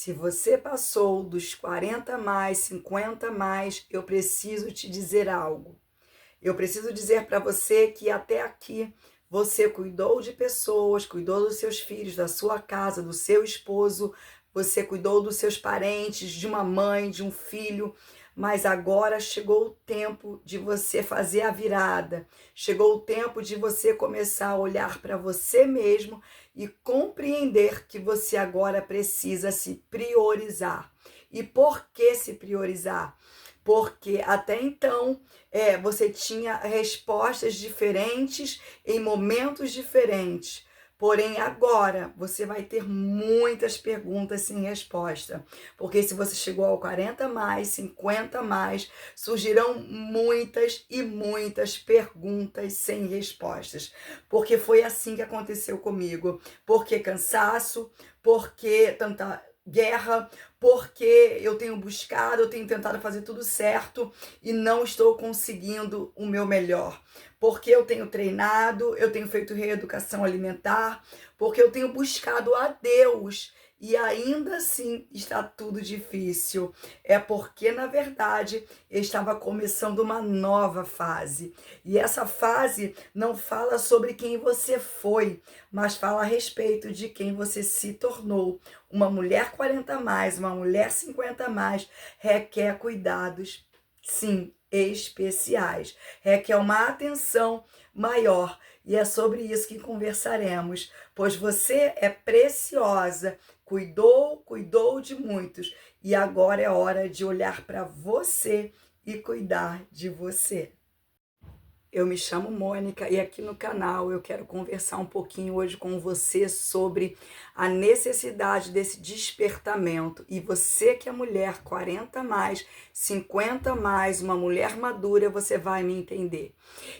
Se você passou dos 40 mais, 50 mais, eu preciso te dizer algo. Eu preciso dizer para você que até aqui você cuidou de pessoas, cuidou dos seus filhos, da sua casa, do seu esposo, você cuidou dos seus parentes, de uma mãe, de um filho, mas agora chegou o tempo de você fazer a virada. Chegou o tempo de você começar a olhar para você mesmo e compreender que você agora precisa se priorizar. E por que se priorizar? Porque até então você tinha respostas diferentes em momentos diferentes. Porém, agora você vai ter muitas perguntas sem resposta. Porque se você chegou ao 40 mais, 50 mais, surgirão muitas e muitas perguntas sem respostas. Porque foi assim que aconteceu comigo. Por que cansaço? Por que tanta guerra? Porque eu tenho buscado, eu tenho tentado fazer tudo certo e não estou conseguindo o meu melhor. Porque eu tenho treinado, eu tenho feito reeducação alimentar, porque eu tenho buscado a Deus e ainda assim está tudo difícil. É porque, na verdade, eu estava começando uma nova fase. E essa fase não fala sobre quem você foi, mas fala a respeito de quem você se tornou. Uma mulher 40 mais, uma mulher 50 mais, requer cuidados, sim, especiais. Requer uma atenção maior. E é sobre isso que conversaremos, pois você é preciosa, cuidou de muitos, e agora é hora de olhar para você e cuidar de você. Eu me chamo Mônica e aqui no canal eu quero conversar um pouquinho hoje com você sobre a necessidade desse despertamento. E você que é mulher 40 mais, 50 mais, uma mulher madura, você vai me entender.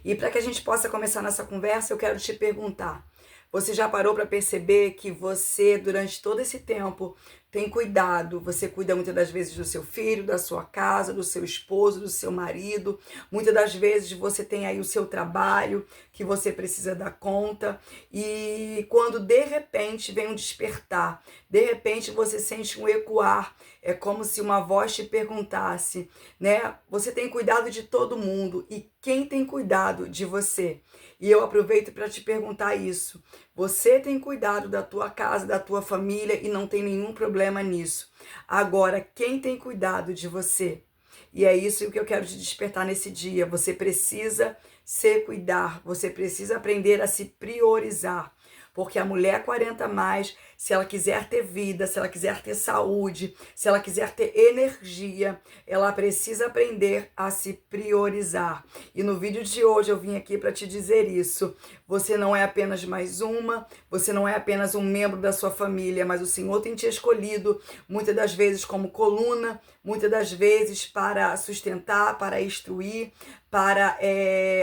E para que a gente possa começar nossa conversa, eu quero te perguntar: você já parou para perceber que você, durante todo esse tempo, tem cuidado? Você cuida muitas das vezes do seu filho, da sua casa, do seu esposo, do seu marido. Muitas das vezes você tem aí o seu trabalho que você precisa dar conta. E quando de repente vem um despertar, de repente você sente um ecoar, é como se uma voz te perguntasse, né? Você tem cuidado de todo mundo e quem tem cuidado de você? E eu aproveito para te perguntar isso. Você tem cuidado da tua casa, da tua família e não tem nenhum problema nisso. Agora, quem tem cuidado de você? E é isso que eu quero te despertar nesse dia. Você precisa se cuidar, você precisa aprender a se priorizar. Porque a mulher 40 mais, se ela quiser ter vida, se ela quiser ter saúde, se ela quiser ter energia, ela precisa aprender a se priorizar. E no vídeo de hoje eu vim aqui para te dizer isso. Você não é apenas mais uma, você não é apenas um membro da sua família, mas o Senhor tem te escolhido muitas das vezes como coluna, muitas das vezes para sustentar, para instruir, para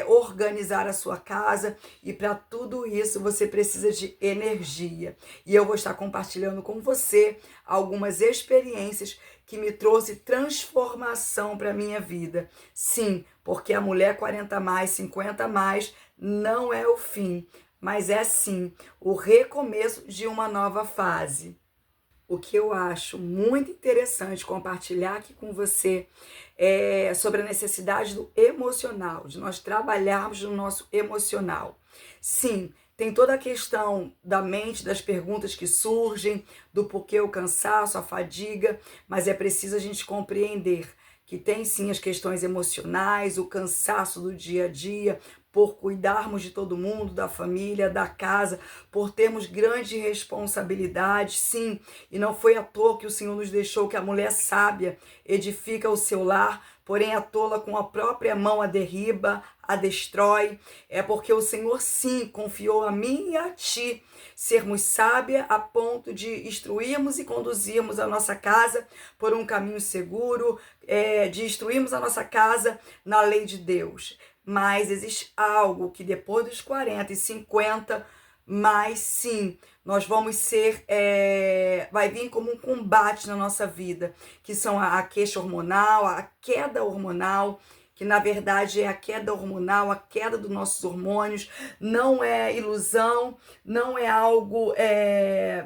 organizar a sua casa, e para tudo isso você precisa de energia. E eu vou estar compartilhando com você algumas experiências que me trouxe transformação para a minha vida. Sim, porque a mulher 40 mais, 50 mais não é o fim, mas é sim o recomeço de uma nova fase. O que eu acho muito interessante compartilhar aqui com você é sobre a necessidade do emocional, de nós trabalharmos no nosso emocional. Sim, tem toda a questão da mente, das perguntas que surgem, do porquê o cansaço, a fadiga, mas é preciso a gente compreender que tem sim as questões emocionais, o cansaço do dia a dia, por cuidarmos de todo mundo, da família, da casa, por termos grande responsabilidade, sim, e não foi à toa que o Senhor nos deixou que a mulher sábia edifica o seu lar, porém a tola com a própria mão a derriba, a destrói. É porque o Senhor sim confiou a mim e a ti sermos sábia a ponto de instruirmos e conduzirmos a nossa casa por um caminho seguro, de instruirmos a nossa casa na lei de Deus. Mas existe algo que depois dos 40 e 50, mais sim, nós vamos ser, vai vir como um combate na nossa vida, que são a queixa hormonal, a queda hormonal, que na verdade é a queda hormonal, a queda dos nossos hormônios, não é ilusão, não é algo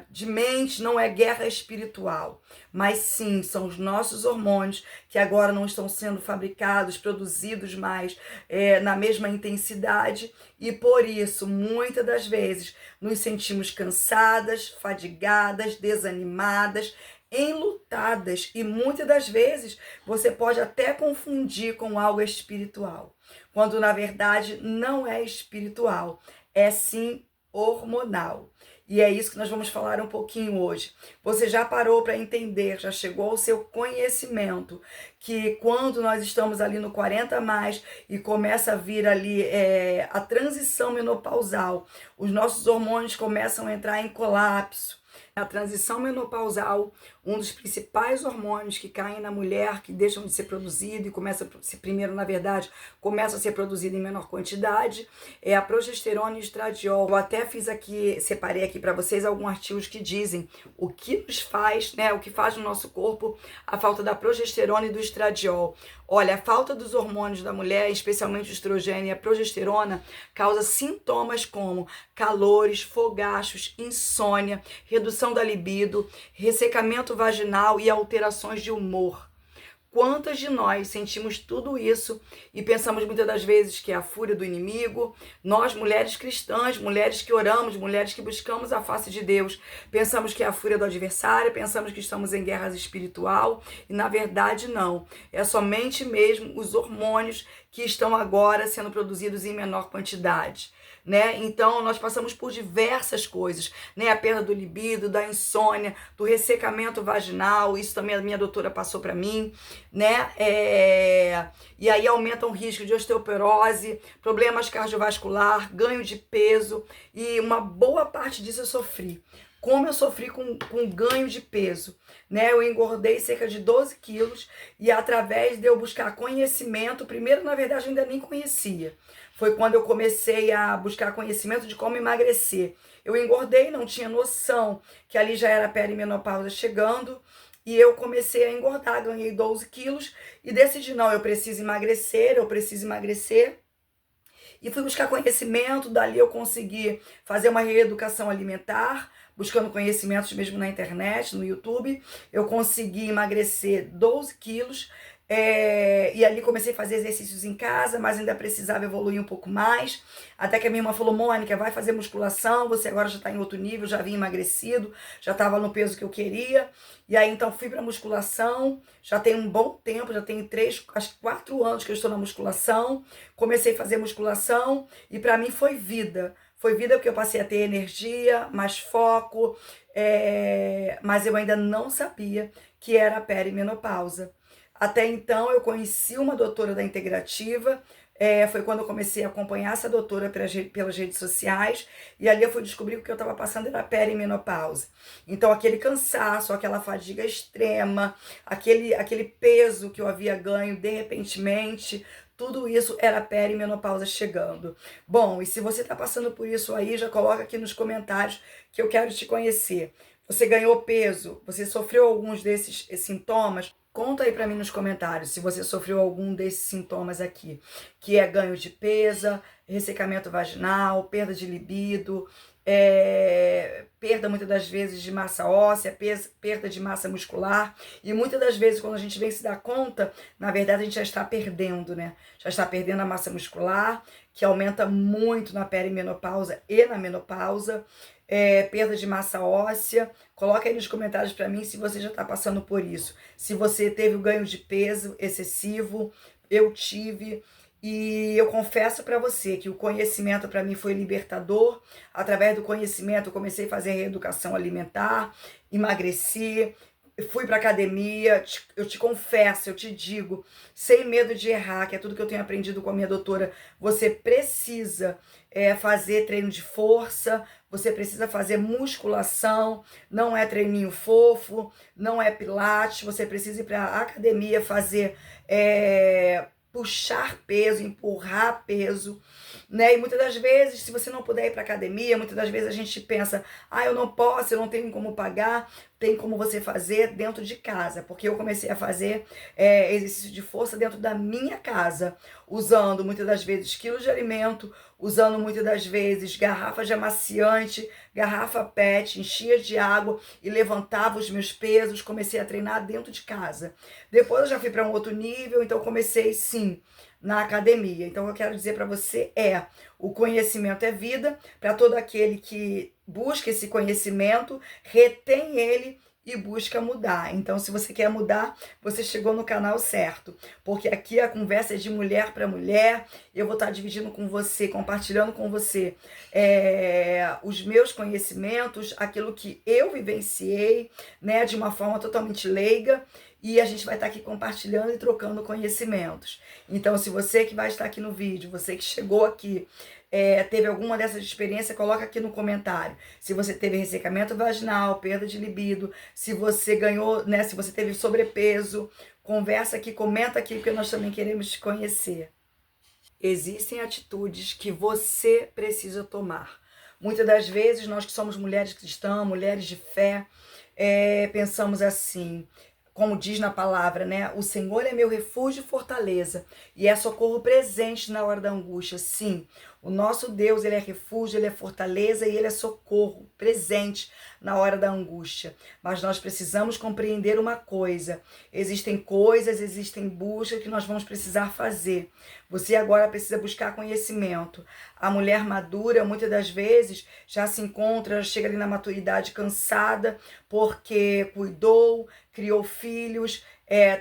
de mente, não é guerra espiritual, mas sim, são os nossos hormônios que agora não estão sendo fabricados, produzidos mais na mesma intensidade, e por isso, muitas das vezes, nos sentimos cansadas, fadigadas, desanimadas, enlutadas, e muitas das vezes você pode até confundir com algo espiritual, quando na verdade não é espiritual, é sim hormonal. E é isso que nós vamos falar um pouquinho hoje. Você já parou para entender, já chegou ao seu conhecimento que quando nós estamos ali no 40 mais e começa a vir ali a transição menopausal, os nossos hormônios começam a entrar em colapso. A transição menopausal, um dos principais hormônios que caem na mulher, que deixam de ser produzido e começa a ser, primeiro, na verdade, começa a ser produzido em menor quantidade, é a progesterona e o estradiol. Eu até fiz aqui, separei aqui para vocês alguns artigos que dizem o que nos faz, né, o que faz no nosso corpo a falta da progesterona e do estradiol. Olha, a falta dos hormônios da mulher, especialmente o estrogênio e a progesterona, causa sintomas como calores, fogachos, insônia, redução da libido, ressecamento vaginal e alterações de humor. Quantas de nós sentimos tudo isso e pensamos muitas das vezes que é a fúria do inimigo? Nós, mulheres cristãs, mulheres que oramos, mulheres que buscamos a face de Deus, pensamos que é a fúria do adversário, pensamos que estamos em guerra espiritual e na verdade não. É somente mesmo os hormônios que estão agora sendo produzidos em menor quantidade. Né? Então nós passamos por diversas coisas, né? A perda do libido, da insônia, do ressecamento vaginal, isso também a minha doutora passou para mim, né? E aí aumenta o risco de osteoporose, problemas cardiovascular, ganho de peso, e uma boa parte disso eu sofri. Como eu sofri com ganho de peso, né? Eu engordei cerca de 12 quilos e através de eu buscar conhecimento, primeiro, na verdade, eu ainda nem conhecia. Foi quando eu comecei a buscar conhecimento de como emagrecer. Eu engordei, não tinha noção que ali já era perimenopausa chegando, e eu comecei a engordar, ganhei 12 quilos e decidi, não, eu preciso emagrecer. E fui buscar conhecimento, dali eu consegui fazer uma reeducação alimentar, buscando conhecimentos mesmo na internet, no YouTube. Eu consegui emagrecer 12 quilos, e ali comecei a fazer exercícios em casa, mas ainda precisava evoluir um pouco mais. Até que a minha irmã falou, Mônica, vai fazer musculação, você agora já está em outro nível, já vinha emagrecido, já estava no peso que eu queria. E aí então fui para musculação, já tem um bom tempo, já tem 3, acho que 4 anos que eu estou na musculação. Comecei a fazer musculação e para mim foi vida. Foi vida porque eu passei a ter energia, mais foco, mas eu ainda não sabia que era a perimenopausa. Até então eu conheci uma doutora da Integrativa, foi quando eu comecei a acompanhar essa doutora pelas redes sociais, e ali eu fui descobrir que o que eu estava passando era perimenopausa. Então aquele cansaço, aquela fadiga extrema, aquele peso que eu havia ganho de repentemente, tudo isso era perimenopausa chegando. Bom, e se você está passando por isso aí, já coloca aqui nos comentários que eu quero te conhecer. Você ganhou peso? Você sofreu alguns desses sintomas? Conta aí para mim nos comentários se você sofreu algum desses sintomas aqui, que é ganho de peso, ressecamento vaginal, perda de libido, perda muitas das vezes de massa óssea, perda de massa muscular, e muitas das vezes quando a gente vem se dar conta, na verdade a gente já está perdendo, né? Já está perdendo a massa muscular, que aumenta muito na perimenopausa e na menopausa, perda de massa óssea. Coloca aí nos comentários para mim se você já está passando por isso, se você teve o ganho de peso excessivo. Eu tive. E eu confesso para você que o conhecimento para mim foi libertador. Através do conhecimento eu comecei a fazer reeducação alimentar, emagreci, fui para academia. Eu te confesso, eu te digo, sem medo de errar, que é tudo que eu tenho aprendido com a minha doutora, você precisa fazer treino de força, você precisa fazer musculação, não é treininho fofo, não é pilates, você precisa ir para a academia fazer... puxar peso, empurrar peso, né? E muitas das vezes, se você não puder ir para academia, muitas das vezes a gente pensa, eu não posso, eu não tenho como pagar. tem como você fazer dentro de casa, porque eu comecei a fazer exercício de força dentro da minha casa, usando muitas das vezes quilos de alimento, usando muitas das vezes garrafas de amaciante, garrafa PET, enchia de água e levantava os meus pesos, comecei a treinar dentro de casa. Depois eu já fui para um outro nível, então comecei sim na academia. Então eu quero dizer para você o conhecimento é vida, para todo aquele que busca esse conhecimento, retém ele e busca mudar. Então, se você quer mudar, você chegou no canal certo, porque aqui a conversa é de mulher para mulher. Eu vou estar dividindo com você, compartilhando com você os meus conhecimentos, aquilo que eu vivenciei, né, de uma forma totalmente leiga. E a gente vai estar aqui compartilhando e trocando conhecimentos. Então, se você que vai estar aqui no vídeo, você que chegou aqui, teve alguma dessas experiências, coloca aqui no comentário. Se você teve ressecamento vaginal, perda de libido, se você ganhou, né, se você teve sobrepeso, conversa aqui, comenta aqui, porque nós também queremos te conhecer. Existem atitudes que você precisa tomar. Muitas das vezes, nós que somos mulheres cristãs, mulheres de fé, pensamos assim, como diz na palavra, né? O Senhor é meu refúgio e fortaleza, e é socorro presente na hora da angústia. Sim, o nosso Deus, ele é refúgio, ele é fortaleza e ele é socorro presente na hora da angústia. Mas nós precisamos compreender uma coisa: existem coisas, existem buscas que nós vamos precisar fazer. Você agora precisa buscar conhecimento. A mulher madura, muitas das vezes, já se encontra, chega ali na maturidade cansada, porque cuidou, criou filhos,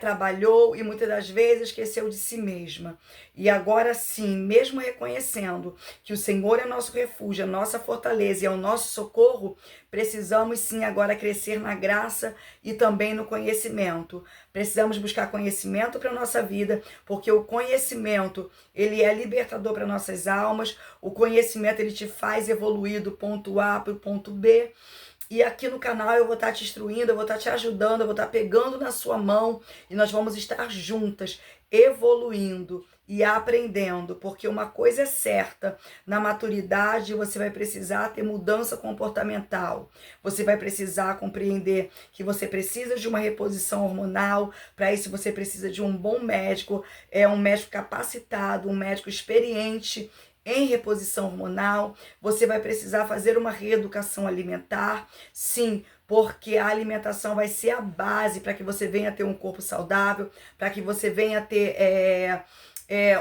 trabalhou e muitas das vezes esqueceu de si mesma. E agora sim, mesmo reconhecendo que o Senhor é nosso refúgio, a nossa fortaleza e é o nosso socorro, precisamos sim agora crescer na graça e também no conhecimento. Precisamos buscar conhecimento para a nossa vida, porque o conhecimento, ele é libertador para nossas almas, o conhecimento, ele te faz evoluir do ponto A para o ponto B. E aqui no canal eu vou estar te instruindo, eu vou estar te ajudando, eu vou estar pegando na sua mão e nós vamos estar juntas, evoluindo e aprendendo, porque uma coisa é certa, na maturidade você vai precisar ter mudança comportamental, você vai precisar compreender que você precisa de uma reposição hormonal, para isso você precisa de um bom médico, um médico capacitado, um médico experiente em reposição hormonal. Você vai precisar fazer uma reeducação alimentar, sim, porque a alimentação vai ser a base para que você venha ter um corpo saudável, para que você venha ter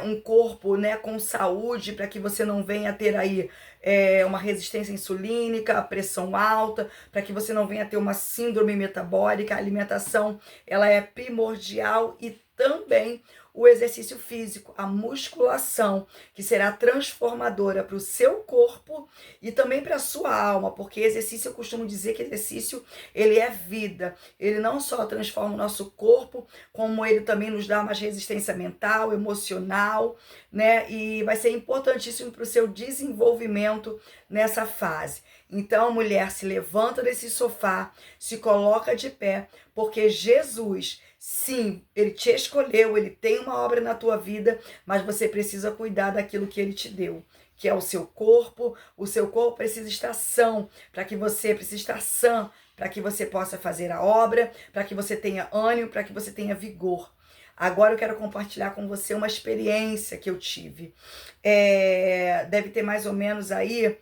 um corpo, né, com saúde, para que você não venha ter aí uma resistência insulínica, pressão alta, para que você não venha ter uma síndrome metabólica. A alimentação, ela é primordial, e também o exercício físico, a musculação, que será transformadora para o seu corpo e também para a sua alma, porque exercício, eu costumo dizer que exercício, ele é vida. Ele não só transforma o nosso corpo, como ele também nos dá mais resistência mental, emocional, né? E vai ser importantíssimo para o seu desenvolvimento nessa fase. Então, mulher, se levanta desse sofá, se coloca de pé, porque Jesus, sim, ele te escolheu, ele tem uma obra na tua vida, mas você precisa cuidar daquilo que ele te deu, que é o seu corpo. O seu corpo precisa estar são, para que você precisa estar sã, para que você possa fazer a obra, para que você tenha ânimo, para que você tenha vigor. Agora eu quero compartilhar com você uma experiência que eu tive. Deve ter mais ou menos aí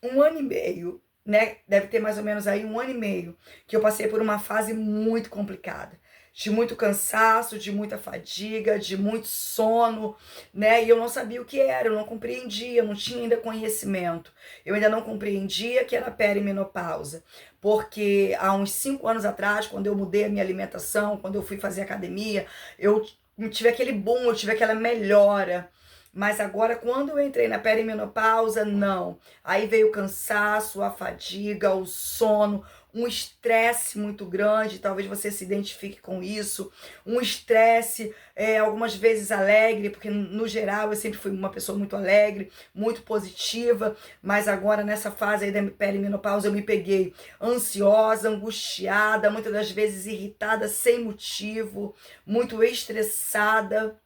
1 ano e meio, né? Deve ter mais ou menos aí 1 ano e meio que eu passei por uma fase muito complicada, de muito cansaço, de muita fadiga, de muito sono, né? E eu não sabia o que era, eu não compreendia, eu não tinha ainda conhecimento. Eu ainda não compreendia que era perimenopausa, porque há uns 5 anos atrás, quando eu mudei a minha alimentação, quando eu fui fazer academia, eu tive aquele boom, eu tive aquela melhora. Mas agora, quando eu entrei na perimenopausa, não. Aí veio o cansaço, a fadiga, o sono, um estresse muito grande, talvez você se identifique com isso, um estresse, algumas vezes alegre, porque no geral eu sempre fui uma pessoa muito alegre, muito positiva, mas agora nessa fase aí da perimenopausa eu me peguei ansiosa, angustiada, muitas das vezes irritada sem motivo, muito estressada.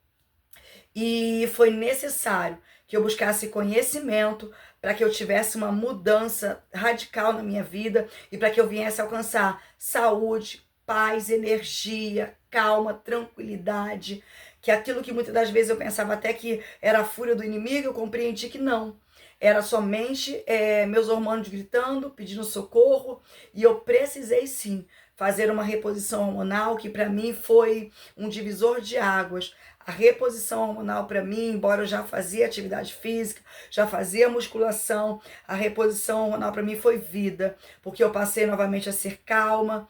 E foi necessário que eu buscasse conhecimento para que eu tivesse uma mudança radical na minha vida e para que eu viesse alcançar saúde, paz, energia, calma, tranquilidade, que aquilo que muitas das vezes eu pensava até que era a fúria do inimigo, eu compreendi que não. Era somente meus hormônios gritando, pedindo socorro, e eu precisei sim fazer uma reposição hormonal, que para mim foi um divisor de águas. A reposição hormonal para mim, embora eu já fazia atividade física, já fazia musculação, a reposição hormonal para mim foi vida, porque eu passei novamente a ser calma,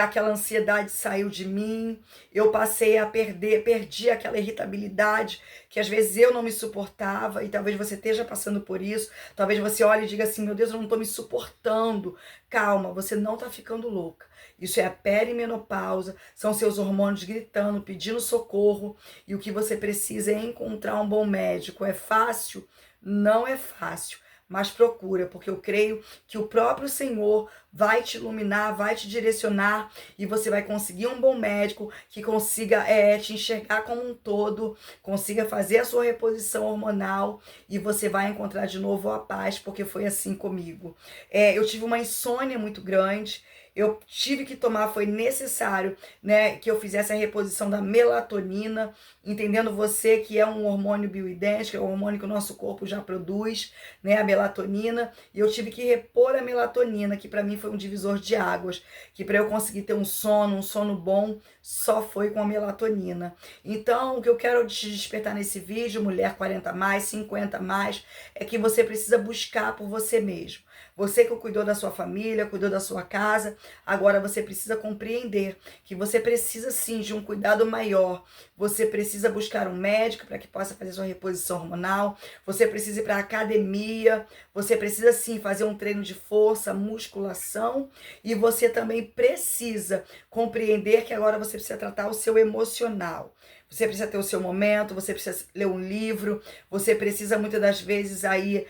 aquela ansiedade saiu de mim, eu passei a perdi aquela irritabilidade que às vezes eu não me suportava, e talvez você esteja passando por isso, talvez você olhe e diga assim, meu Deus, eu não estou me suportando. Calma, você não está ficando louca. Isso é a perimenopausa, são seus hormônios gritando, pedindo socorro, e o que você precisa é encontrar um bom médico. É fácil? Não é fácil, mas procura, porque eu creio que o próprio Senhor vai te iluminar, vai te direcionar, e você vai conseguir um bom médico que consiga te enxergar como um todo, consiga fazer a sua reposição hormonal, e você vai encontrar de novo a paz, porque foi assim comigo. Eu tive uma insônia muito grande, eu tive que tomar, foi necessário, né, que eu fizesse a reposição da melatonina, entendendo você que é um hormônio bioidêntico, é um hormônio que o nosso corpo já produz, né, a melatonina, e eu tive que repor a melatonina, que para mim foi um divisor de águas, que para eu conseguir ter um sono bom, só foi com a melatonina. Então, o que eu quero te despertar nesse vídeo, mulher 40 mais, 50 mais, é que você precisa buscar por você mesmo. Você que cuidou da sua família, cuidou da sua casa, agora você precisa compreender que você precisa sim de um cuidado maior. Você precisa buscar um médico para que possa fazer sua reposição hormonal. Você precisa ir para a academia. Você precisa sim fazer um treino de força, musculação. E você também precisa compreender que agora você precisa tratar o seu emocional. Você precisa ter o seu momento, você precisa ler um livro, você precisa muitas das vezes aí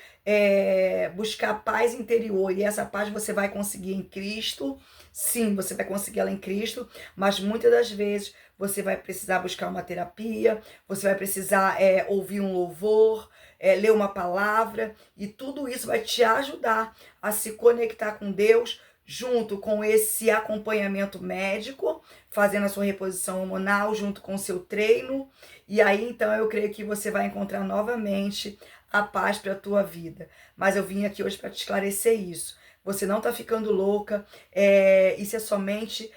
buscar paz interior, e essa paz você vai conseguir em Cristo. Sim, você vai conseguir ela em Cristo, mas muitas das vezes você vai precisar buscar uma terapia, você vai precisar ouvir um louvor, ler uma palavra, e tudo isso vai te ajudar a se conectar com Deus, junto com esse acompanhamento médico, fazendo a sua reposição hormonal, junto com o seu treino. E aí, então, eu creio que você vai encontrar novamente a paz para a tua vida. Mas eu vim aqui hoje para te esclarecer isso. Você não está ficando louca, isso é somente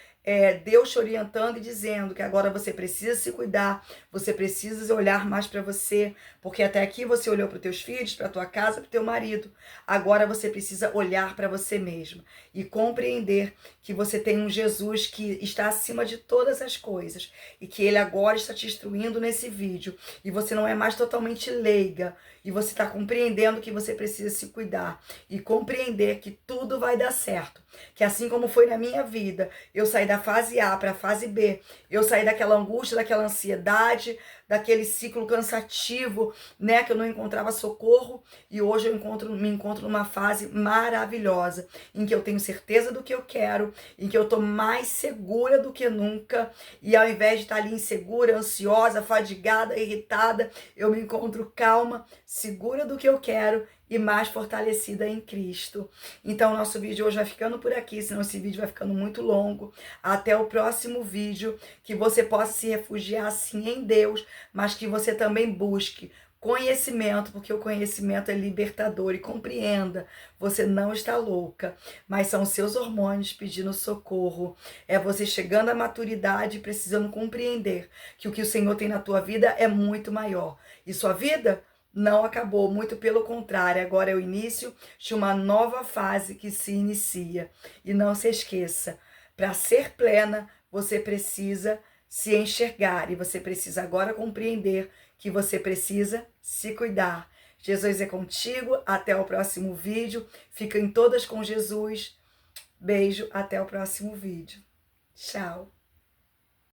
Deus te orientando e dizendo que agora você precisa se cuidar, você precisa olhar mais para você, porque até aqui você olhou para os teus filhos, para a tua casa, para o teu marido. Agora você precisa olhar para você mesma e compreender que você tem um Jesus que está acima de todas as coisas, e que ele agora está te instruindo nesse vídeo, e você não é mais totalmente leiga, e você está compreendendo que você precisa se cuidar e compreender que tudo vai dar certo, que assim como foi na minha vida, eu saí da fase A para a fase B, eu saí daquela angústia, daquela ansiedade, daquele ciclo cansativo, né, que eu não encontrava socorro, e hoje eu me encontro numa fase maravilhosa, em que eu tenho certeza do que eu quero, em que eu tô mais segura do que nunca, e ao invés de estar ali insegura, ansiosa, fadigada, irritada, eu me encontro calma, segura do que eu quero e mais fortalecida em Cristo. Então, o nosso vídeo hoje vai ficando por aqui, senão esse vídeo vai ficando muito longo. Até o próximo vídeo, que você possa se refugiar sim em Deus, mas que você também busque conhecimento, porque o conhecimento é libertador. E compreenda, você não está louca, mas são seus hormônios pedindo socorro. É você chegando à maturidade e precisando compreender que o Senhor tem na tua vida é muito maior. E sua vida não acabou, muito pelo contrário, agora é o início de uma nova fase que se inicia. E não se esqueça, para ser plena, você precisa se enxergar, e você precisa agora compreender que você precisa se cuidar. Jesus é contigo, até o próximo vídeo. Fiquem todas com Jesus. Beijo, até o próximo vídeo. Tchau.